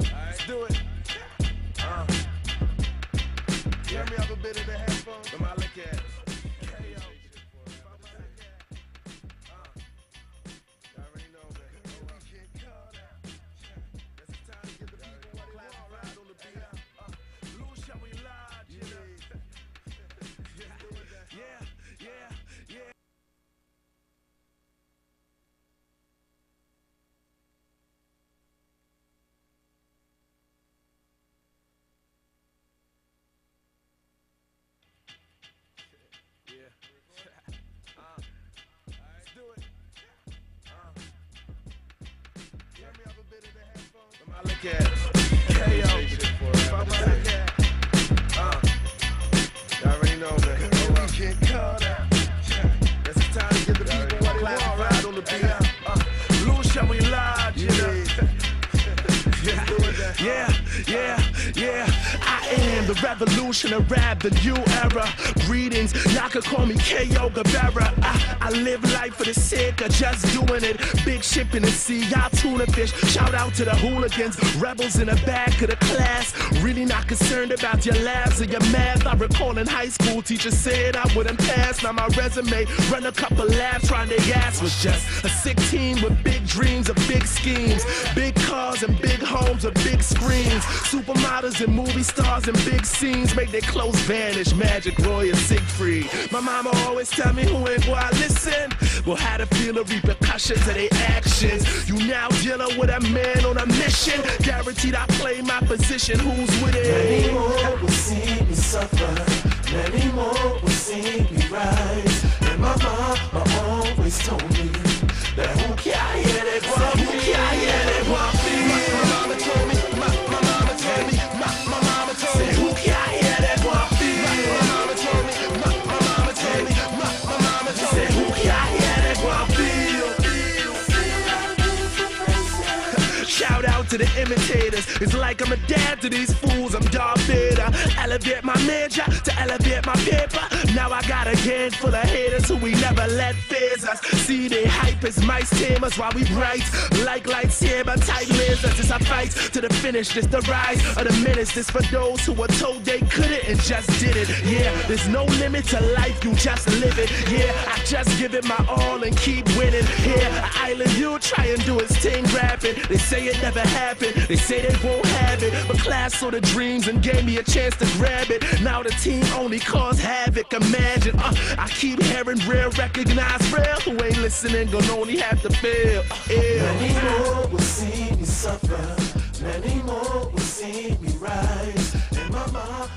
Let's do it. Let me have a bit of the headphones. Let me look at it. Kayo. Y'all already know, man. Guess it's time to give the people what they want. Ride on the beat. Lose, shall we lie? Yeah. Let's do it. Let me have a bit of the headphones. Let me look at it. Kayo. Fuck my look at it. Y'all already know, man. Guess it's time to give the people what they want. Ride on the beat. Lose, shall we lie? Yeah. I am the revolution of rap, the new era. Greetings, y'all can call me Kayo Guevara. I live life for the sake of just doing it. Big ship in the sea, y'all tuna fish. Shout out to the hooligans, rebels in the back of the class. Really not concerned about your labs or your math. I recall in high school, teacher said I wouldn't pass. Now my resume, run a couple labs, trying their ass was just a sick team with big dreams of big schemes. Big cars and big homes with big screens. Supermodels and movie stars and big scenes make their clothes vanish. Magic, Roy, and Siegfried. My mama always tell me who ain't gonna listen will have to feel the repercussions of their actions. You now dealing with a man on a mission. Guaranteed I play my position. Who's with it? Many more will see me suffer. Many more will see me rise. And my mama always told me that who can't hear that one, who can't hear that one feel. My mama told me, my mama told me, my mama told me, who can't hear that one feel. My mama told me, my mama told me, my mama told me, who can't hear that one feel. Shout out to the imitators. It's like I'm a dad to these fools. I'm Darth Vader. Elevate my major to elevate my paper. Now I got a gang full of haters who we never let phase us. See they hype as mice tamers while we bright like lightsaber type lasers. It's a fight to the finish. This the rise of the menace. This for those who were told they couldn't and just did it. Yeah, there's no limit to life. You just live it. Yeah, I just give it my all and keep winning. Here, an island you try and do its thing rapping. They say it never happened. They say they won't have it. But class saw the dreams and gave me a chance to grab it. Now the team only cause havoc. Imagine, I keep hearing real, recognize real. Who ain't listening gonna only have to fail. Many more will see me suffer. Many more will see me rise. And my mama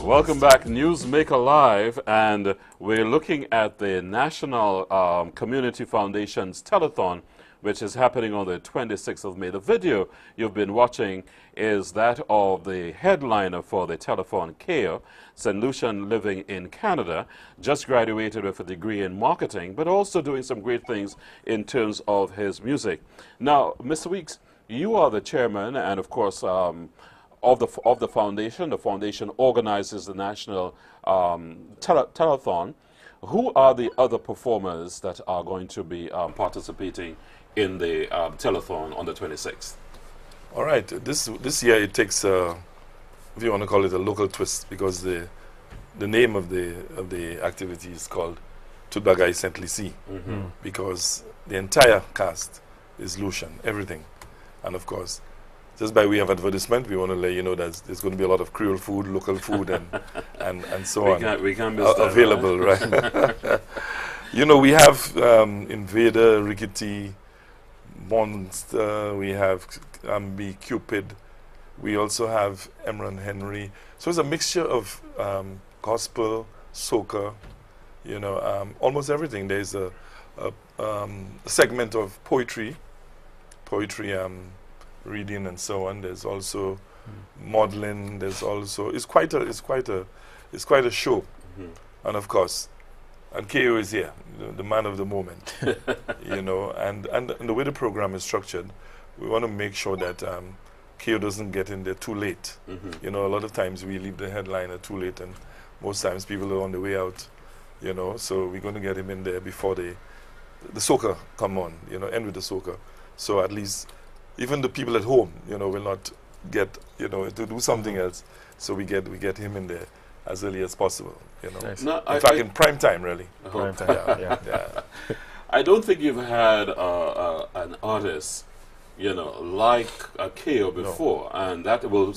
Welcome back, Newsmaker Live, and we're looking at the National Community Foundation's Telaton, which is happening on the 26th of May. The video you've been watching is that of the headliner for the telethon, Kayo, St. Lucian living in Canada, just graduated with a degree in marketing, but also doing some great things in terms of his music. Now, Mr. Weeks, you are the chairman and, of course, of the foundation. The foundation organizes the National Telethon. Who are the other performers that are going to be participating in the telethon on the 26th? All right, this year it takes, if you want to call it a local twist, because the name of the activity is called Tutbagai Saint Lucie, because the entire cast is Lucian, everything, and of course, just by way of advertisement, we want to let you know that there's going to be a lot of Creole food, local food, and so on. We can't miss that, available, right? You know, we have Invader, Rickety, Monster, we have Ambi, Cupid, we also have Emran Henry. So it's a mixture of gospel, soca, you know, almost everything. There's a segment of poetry, reading and so on. There's also modeling. There's also it's quite a show, and of course, and Kayo is here, the man of the moment, you know. And the way the program is structured, we want to make sure that Kayo doesn't get in there too late. You know, a lot of times we leave the headliner too late, and most times people are on the way out, you know. So we're going to get him in there before the soca come on, you know, end with the soca. So at least even the people at home, will not get, to do something else. So we get him in there as early as possible. Nice. No, in fact, in prime time, really. Prime time. Yeah. I don't think you've had an artist, like Kayo before, and that will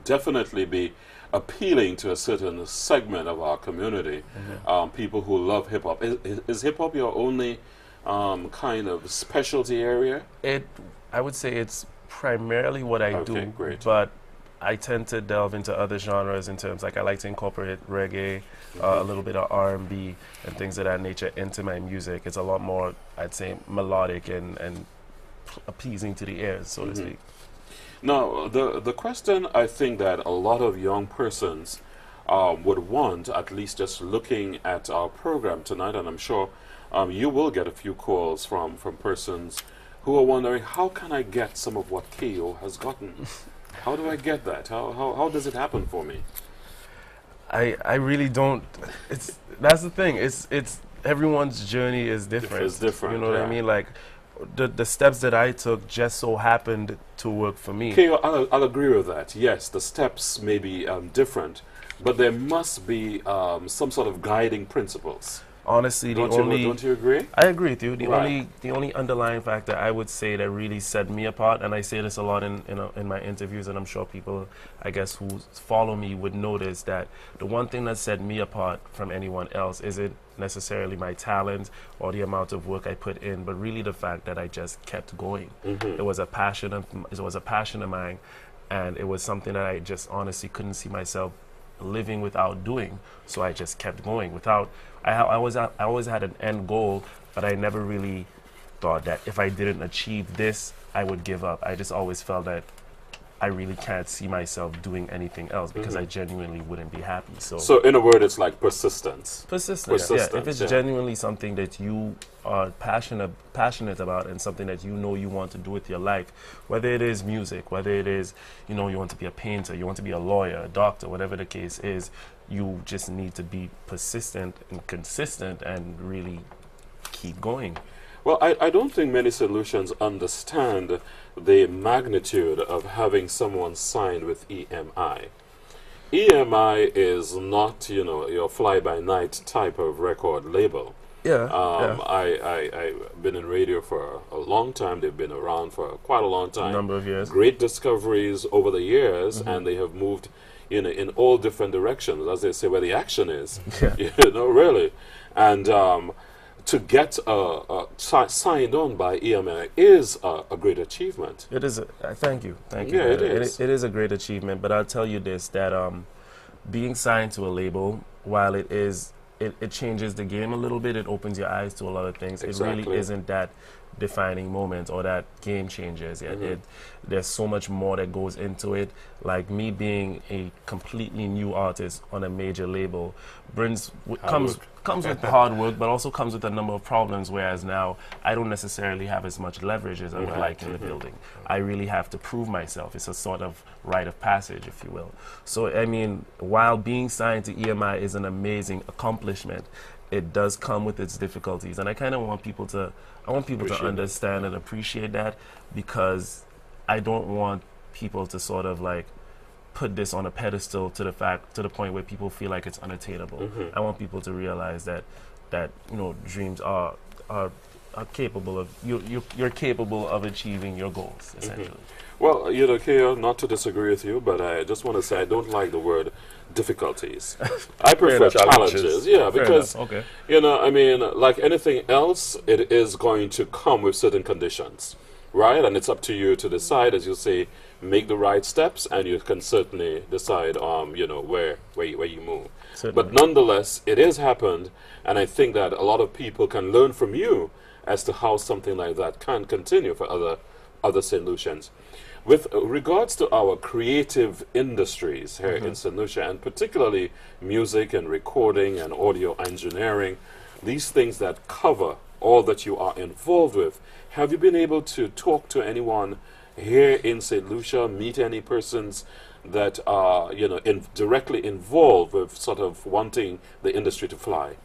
definitely be appealing to a certain segment of our community, people who love hip hop. Is hip hop your only kind of specialty area? I would say it's primarily what I do, great. But I tend to delve into other genres in terms, like I like to incorporate reggae, a little bit of R&B and things of that nature into my music. It's a lot more, I'd say, melodic and appeasing to the ears, so to speak. Now, the question I think that a lot of young persons would want, at least just looking at our program tonight, and I'm sure you will get a few calls from persons who are wondering, how can I get some of what Kayo has gotten? How do I get that? How does it happen for me? I really don't. That's the thing. It's everyone's journey is different. It's different. You know what I mean? Like the steps that I took just so happened to work for me. Kayo, I'll agree with that. Yes, the steps may be different, but there must be some sort of guiding principles. Honestly, don't you agree? I agree with you. Right. The only underlying factor I would say that really set me apart, and I say this a lot in my interviews, and I'm sure people, I guess, who follow me would notice that the one thing that set me apart from anyone else isn't necessarily my talent or the amount of work I put in, but really the fact that I just kept going. It was a passion of mine, and it was something that I just honestly couldn't see myself living without doing. So I just kept going without. I always had an end goal, but I never really thought that if I didn't achieve this, I would give up. I just always felt that I really can't see myself doing anything else because I genuinely wouldn't be happy. So in a word, it's like persistence. Persistence. Yeah. If it's genuinely something that you are passionate about and something that you want to do with your life, whether it is music, whether it is, you want to be a painter, you want to be a lawyer, a doctor, whatever the case is, you just need to be persistent and consistent and really keep going. Well, I don't think many solutions understand the magnitude of having someone signed with EMI. EMI is not, your fly-by-night type of record label. Yeah. I've been in radio for a long time. They've been around for quite a long time. A number of years. Great discoveries over the years, and they have moved in all different directions, as they say, where the action is. Yeah. Really. And to get signed on by EMI is a great achievement. It is. Thank you. Yeah, it is. It is a great achievement, but I'll tell you this, that being signed to a label, while it changes the game a little bit, it opens your eyes to a lot of things. Exactly. It really isn't that defining moment or that game changers. There's so much more that goes into it. Like me being a completely new artist on a major label comes with hard work, but also comes with a number of problems, whereas now I don't necessarily have as much leverage as I would like in the building. I really have to prove myself. It's a sort of rite of passage, if you will. So, I mean, while being signed to EMI is an amazing accomplishment, it does come with its difficulties, and I kind of want people to understand and appreciate that, because I don't want people to sort of like put this on a pedestal to the point where people feel like it's unattainable. I want people to realize that dreams are capable of you're capable of achieving your goals, essentially. Well, Kayo, not to disagree with you, but I just want to say I don't like the word difficulties. I prefer challenges. Yeah, because I mean, like anything else, it is going to come with certain conditions, right? And it's up to you to decide, as you say, make the right steps, and you can certainly decide, where you move. Certainly. But nonetheless, it has happened, and I think that a lot of people can learn from you as to how something like that can continue for other solutions. With regards to our creative industries here in St. Lucia, and particularly music and recording and audio engineering, these things that cover all that you are involved with, have you been able to talk to anyone here in St. Lucia, meet any persons that are, directly involved with sort of wanting the industry to fly?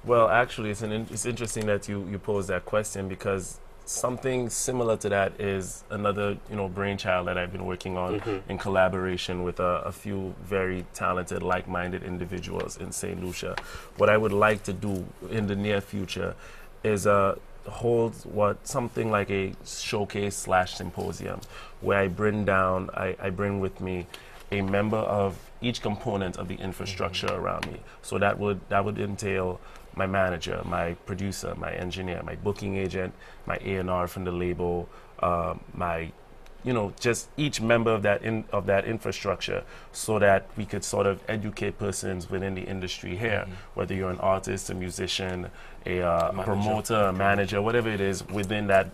Well, actually, it's interesting that you pose that question, because something similar to that is another, brainchild that I've been working on in collaboration with a few very talented, like-minded individuals in St. Lucia. What I would like to do in the near future is hold something like a showcase / symposium where I bring with me a member of each component of the infrastructure around me. So that would entail my manager, my producer, my engineer, my booking agent, my A&R from the label, my, just each member of that infrastructure, so that we could sort of educate persons within the industry here, whether you're an artist, a musician, a promoter, a manager, whatever it is within that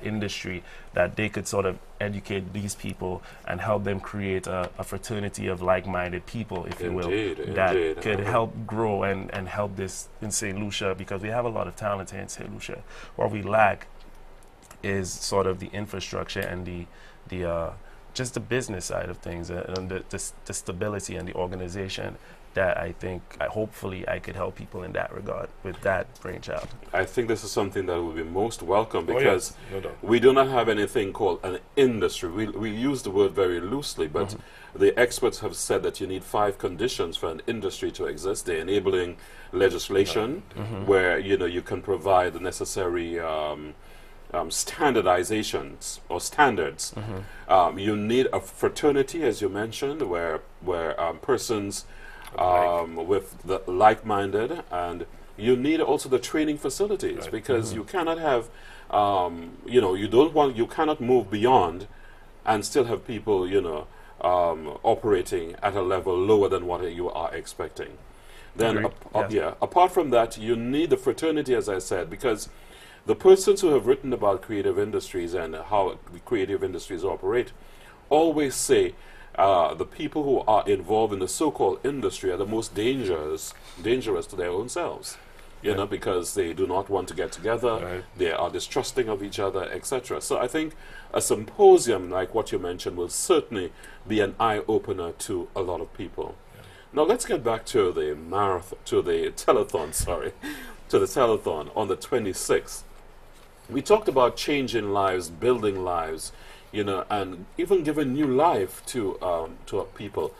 industry, that they could sort of educate these people and help them create a fraternity of like-minded people, if you will, that could help grow and help this in St. Lucia, because we have a lot of talent here in St. Lucia. What we lack is sort of the infrastructure and the just the business side of things, and the stability and the organization that I think, hopefully, I could help people in that regard with that brainchild. I think this is something that will be most welcome, because we do not have anything called an industry. We use the word very loosely, but the experts have said that you need 5 conditions for an industry to exist. The enabling legislation, where you can provide the necessary standardizations or standards. You need a fraternity, as you mentioned, where persons with the like-minded, and you need also the training facilities, because you cannot have, you cannot move beyond and still have people, operating at a level lower than what you are expecting. Then, apart from that, you need the fraternity, as I said, because the persons who have written about creative industries and how the creative industries operate always say the people who are involved in the so-called industry are the most dangerous to their own selves, because they do not want to get together, they are distrusting of each other, etc. So I think a symposium like what you mentioned will certainly be an eye-opener to a lot of people. Now let's get back to the telethon, to the telethon on the 26th. We talked about changing lives, building lives, and even giving new life to people.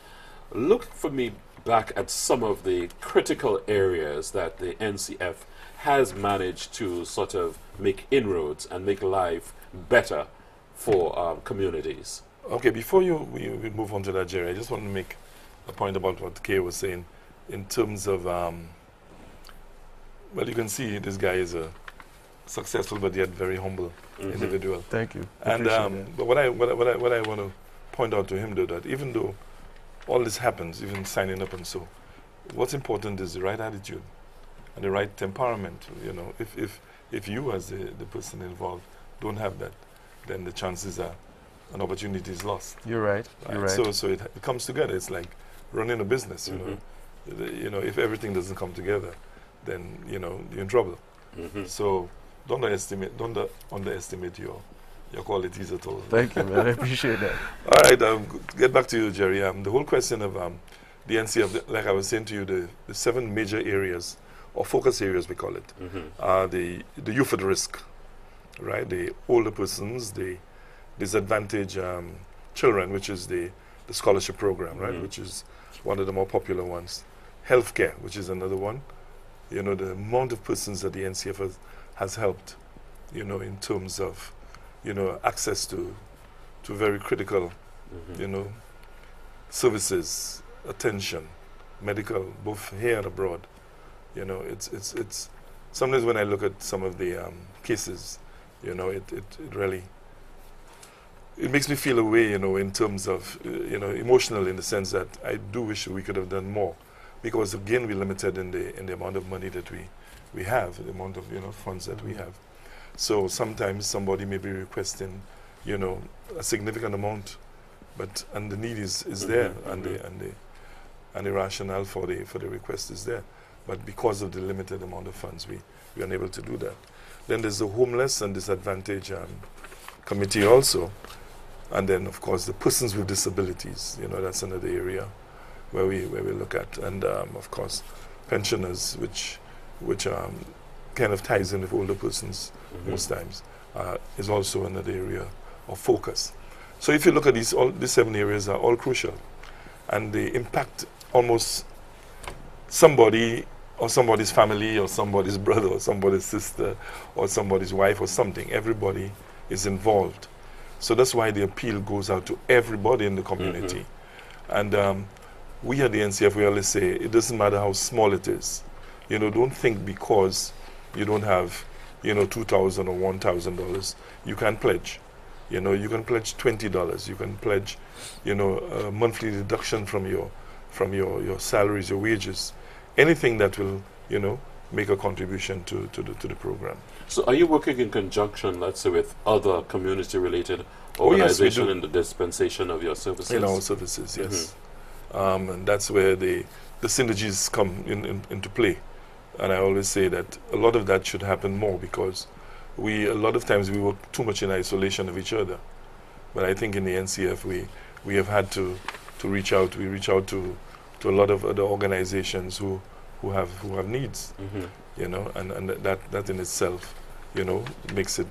Look for me back at some of the critical areas that the NCF has managed to sort of make inroads and make life better for communities. Okay, before we move on to that, Jerry, I just want to make a point about what Kay was saying in terms of, well, you can see this guy is a successful but yet very humble individual. Thank you. And but what I want to point out to him, though, that even though all this happens, even signing up and so, what's important is the right attitude and the right temperament. If you as the person involved don't have that, then the chances are an opportunity is lost. You're right. You're right. So it comes together. It's like running a business. If everything doesn't come together, then you're in trouble. So don't underestimate your qualities at all. Thank you, man. I appreciate that. All right, get back to you, Jerry. The whole question of the NCF, like I was saying to you, the 7 major areas, or focus areas we call it, are the youth at risk, right? The older persons, the disadvantaged children, which is the scholarship program, right? Which is one of the more popular ones. Healthcare, which is another one. The amount of persons that the NCF has helped, in terms of, access to very critical, services, attention, medical, both here and abroad. It's sometimes when I look at some of the cases, it really, it makes me feel a way, in terms of, emotional, in the sense that I do wish we could have done more. Because again, we're limited in the amount of money that we have, the amount of funds that we have. So sometimes somebody may be requesting, a significant amount, and the need is there, and the rationale for the request is there. But because of the limited amount of funds, we are unable to do that. Then there's the homeless and disadvantaged committee also, and then of course the persons with disabilities. That's another area where we look at, and of course pensioners, which kind of ties in with older persons most times. is also another area of focus. So if you look at these 7 areas are all crucial, and they impact almost somebody or somebody's family or somebody's brother or somebody's sister or somebody's wife or something. Everybody is involved. So that's why the appeal goes out to everybody in the community. And we at the NCF, we always say, it doesn't matter how small it is. You know, don't think because you don't have, you know, $2,000 or $1,000, you can pledge. You know, you can pledge $20. You can pledge, you know, a monthly deduction from your salaries, your wages, anything that will, you know, make a contribution to the program. So are you working in conjunction, let's say, with other community-related organizations in the dispensation of your services? In our services, yes. And that's where the synergies come into play. And I always say that a lot of that should happen more, because a lot of times we work too much in isolation of each other. But I think in the NCF we have had to reach out. We reach out to a lot of other organizations who have needs, you know, and that in itself, you know, makes it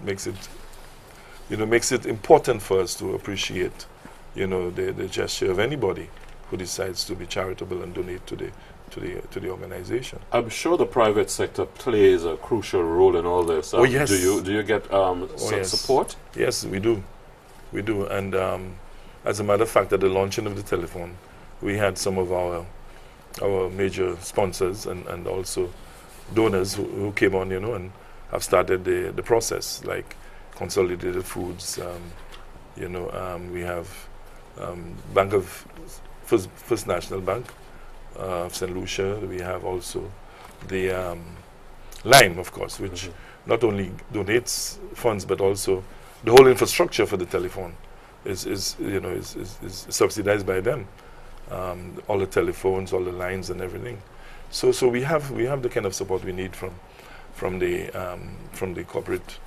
important for us to appreciate, you know, the gesture of anybody who decides to be charitable and donate to the organization. I'm sure the private sector plays a crucial role in all this. Oh yes. Do you get support? Yes, we do. We do. And as a matter of fact, at the launching of the telephone, we had some of our major sponsors and also donors who came on, you know, and have started the process, like Consolidated Foods. You know, we have Bank of First National Bank of St. Lucia. We have also the Lime, of course, which not only donates funds but also the whole infrastructure for the telephone is subsidized by them. All the telephones, all the lines, and everything. So we have the kind of support we need from the corporate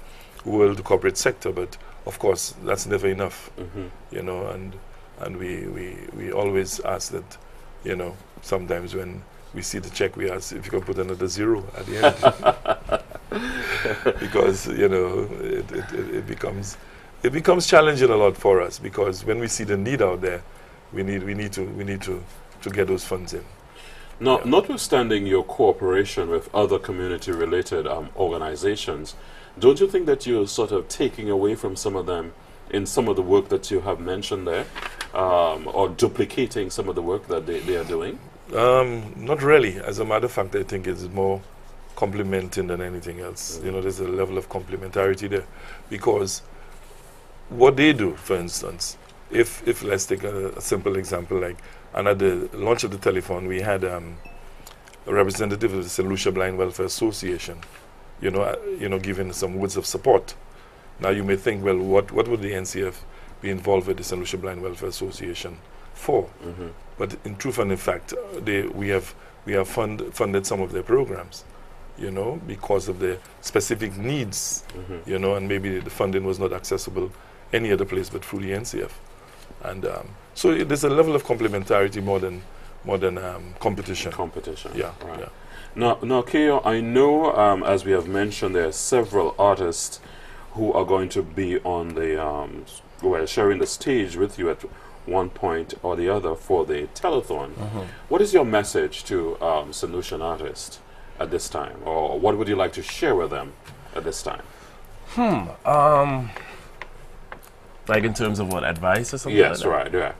world, the corporate sector. But of course, that's never enough. You know, and we always ask that, you know, sometimes when we see the check, we ask if you can put another zero at the end, because you know it becomes challenging a lot for us, because when we see the need out there, we need to get those funds in. Now, notwithstanding your cooperation with other community-related organizations, don't you think that you're sort of taking away from some of them in some of the work that you have mentioned there, or duplicating some of the work that they are doing? Not really. As a matter of fact, I think it's more complementing than anything else. You know, there's a level of complementarity there, because what they do, for instance, if let's take a simple example, like, and at the launch of the telephone, we had a representative of the St. Lucia Blind Welfare Association, you know, giving some words of support. Now you may think, well, what would the NCF be involved with the St. Lucia Blind Welfare Association for? But in truth and in fact, we have funded some of their programs, you know, because of their specific needs, you know, and maybe the funding was not accessible any other place but through the NCF. And so there's a level of complementarity more than competition. Competition. Yeah. Right. Yeah. Now, Kayo, I know, as we have mentioned, there are several artists who are going to be on the sharing the stage with you at one point or the other for the telethon. What is your message to St. Lucian artists at this time, or what would you like to share with them at this time? Like in terms of what, advice or something? Yes, like that? right,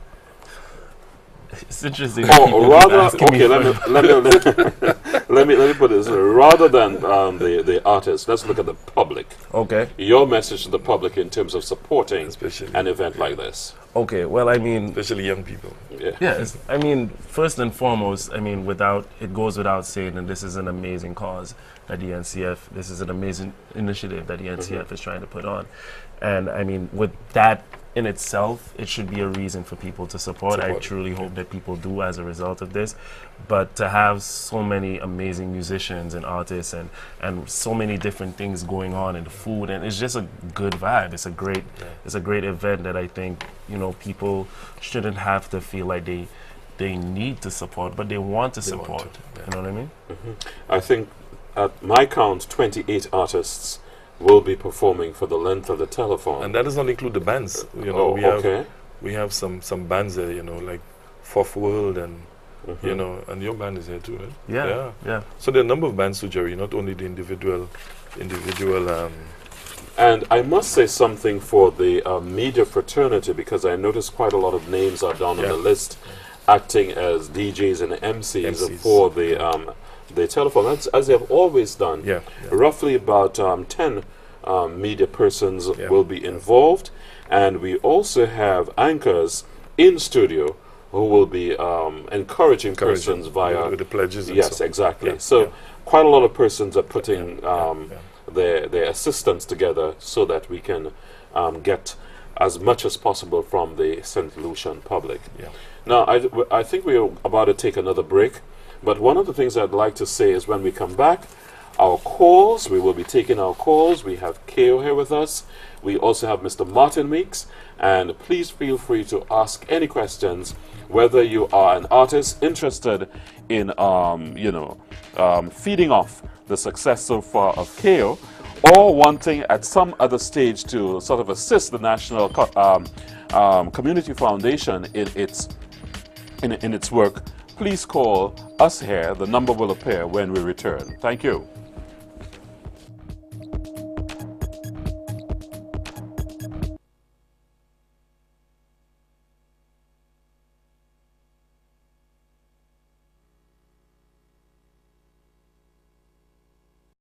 yeah. It's interesting. Oh, rather, okay, let me put this. Rather than the artists, let's look at the public. Okay. Your message to the public in terms of supporting Especially an event like this. Okay, well, I mean, especially young people. yeah, I mean, first and foremost, I mean, it goes without saying that this is an amazing cause that the NCF, this is an amazing initiative that the NCF is trying to put on. And I mean, with that in itself, it should be a reason for people to support. I truly hope that people do as a result of this. But to have so many amazing musicians and artists and so many different things going on in the food, and it's just a good vibe. It's a great event that I think, you know, people shouldn't have to feel like they need to support, but they want to support. You know what I mean? I think at my count, 28 artists will be performing for the length of the telephone. And that does not include the bands. You know, we have some bands there, you know, like Fourth World and you know, and your band is here too, right? Yeah. So there are a number of bands too, Jerry, not only the individual and I must say something for the media fraternity, because I noticed quite a lot of names are down on the list, acting as DJs and MCs for the telephone, as they have always done. Roughly about 10 media persons will be involved, and we also have anchors in studio who will be encouraging persons via with the pledges. And yes, so. exactly. So quite a lot of persons are putting their assistance together so that we can get as much as possible from the St. Lucian public. Now, I think we're about to take another break, but one of the things I'd like to say is when we come back, our calls, we will be taking our calls. We have Kayo here with us. We also have Mr. Martin Weeks, and please feel free to ask any questions, whether you are an artist interested in, feeding off the success so far of Kayo, or wanting at some other stage to sort of assist the National Community Foundation in its work. Please call us here. The number will appear when we return. Thank you.